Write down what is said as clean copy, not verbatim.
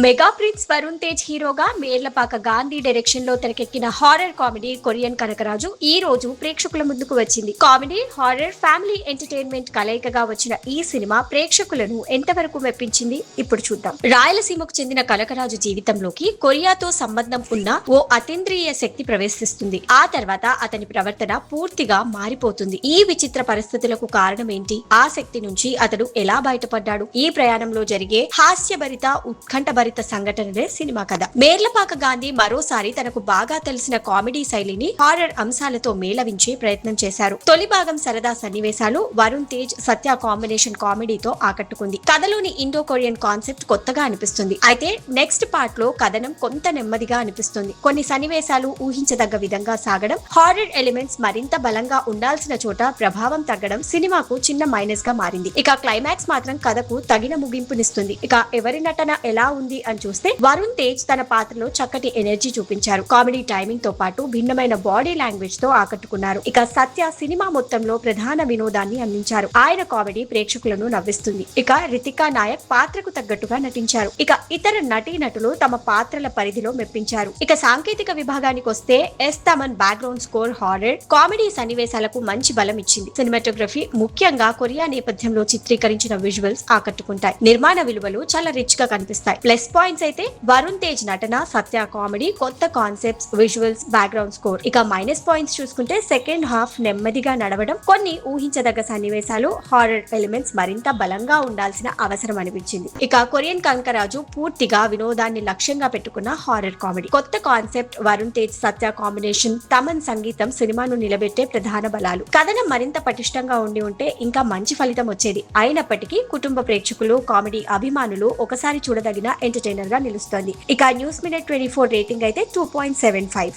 Mega prince Varun Tej హీరోగా Merlapaka Gandhi direction లో తెరకెక్కిన హారర్ కామెడీ కొరియన్ కనకరాజు ఈ రోజు ప్రేక్షకుల ముందుకు వచ్చింది. కామెడీ, హారర్, ఫ్యామిలీ ఎంటర్టైన్మెంట్ కలయికగా వచ్చిన ఈ సినిమా ప్రేక్షకులను ఎంతవరకు మెప్పించింది ఇప్పుడు చూద్దాం. రాయలసీమకు చెందిన కనకరాజు జీవితంలోకి కొరియాతో సంబంధం ఉన్న ఓ అతీంద్రియ శక్తి ప్రవేశిస్తుంది. ఆ తర్వాత అతని ప్రవర్తన పూర్తిగా మారిపోతుంది. ఈ విచిత్ర పరిస్థితులకు కారణం ఏంటి? ఆ శక్తి నుంచి అతడు ఎలా బయటపడ్డాడు? ఈ ప్రయాణంలో జరిగే హాస్యభరిత, ఉత్కంఠభరిత సంఘటనలే సినిమా కథ. మేర్లపాక గాంధీ మరోసారి తనకు బాగా తెలిసిన కామెడీ శైలిని హారర్ అంశాలతో మేళవించే ప్రయత్నం చేశారు. తొలి భాగం సరదా సన్నివేశాలు, వరుణ్ తేజ్, సత్య కాంబినేషన్ కామెడీతో ఆకట్టుకుంది. కథలోని ఇండో కొరియన్ కాన్సెప్ట్ కొత్తగా అనిపిస్తుంది. అయితే నెక్స్ట్ పార్ట్ లో కథనం కొంత నెమ్మదిగా అనిపిస్తుంది. కొన్ని సన్నివేశాలు ఊహించదగ్గ విధంగా సాగడం, హారర్ ఎలిమెంట్స్ మరింత బలంగా ఉండాల్సిన చోట ప్రభావం తగ్గడం సినిమాకు చిన్న మైనస్ గా మారింది. ఇక క్లైమాక్స్ మాత్రం కథకు తగిన ముగింపునిస్తుంది. ఇక ఎవరి నటన ఎలా ఉంది అని చూస్తే వరుణ్ తేజ్ తన పాత్రలో చక్కటి ఎనర్జీ చూపించారు. కామెడీ టైమింగ్ తో పాటు భిన్నమైన బాడీ లాంగ్వేజ్ తో ఆకట్టుకున్నారు. ఇక సత్య సినిమా మొత్తంలో ప్రధాన వినోదాన్ని అందించారు. ఆయన కామెడీ ప్రేక్షకులను నవ్విస్తుంది. ఇక రితికా నాయక్ పాత్రకు తగ్గట్టుగా నటించారు. ఇక ఇతర నటీనటులు తమ పాత్రల పరిధిలో మెప్పించారు. ఇక సాంకేతిక విభాగానికి వస్తే S Thaman background score horror, comedy సన్నివేశాలకు మంచి బలం ఇచ్చింది. సినిమాటోగ్రఫీ, ముఖ్యంగా కొరియా నేపథ్యంలో చిత్రీకరించిన విజువల్స్ ఆకట్టుకుంటాయి. నిర్మాణ విలువలు చాలా రిచ్ గా కనిపిస్తాయి. ప్లస్ పాయింట్స్ అయితే వరుణ్ తేజ్ నటన, సత్య కామెడీ, కొత్త కాన్సెప్ట్స్, విజువల్స్, బ్యాక్గ్రౌండ్ స్కోర్. ఇక మైనస్ పాయింట్స్ చూసుకుంటే సెకండ్ హాఫ్ నెమ్మదిగా నడవడం, కొన్ని ఊహించదగ్గ సన్నివేశాలు, హారర్ ఎలిమెంట్స్ మరింత బలంగా ఉండాల్సిన అవసరం అనిపించింది. ఇక కొరియన్ కనకరాజు పూర్తిగా వినోదాన్ని లక్ష్యంగా పెట్టుకున్న హారర్ కామెడీ. కొత్త కాన్సెప్ట్, వరుణ్ తేజ్, సత్య కాంబినేషన్, తమన్ సంగీతం సినిమాను నిలబెట్టే ప్రధాన బలాలు. కథనం మరింత పటిష్టంగా ఉంటే ఇంకా మంచి ఫలితం వచ్చేది. అయినప్పటికీ కుటుంబ ప్రేక్షకులు, కామెడీ అభిమానులు ఒకసారి చూడదగిన ఎంటర్టైనర్ గా నిలుస్తోంది. ఇక న్యూస్ మినిట్ 24 రేటింగ్ అయితే 2.75.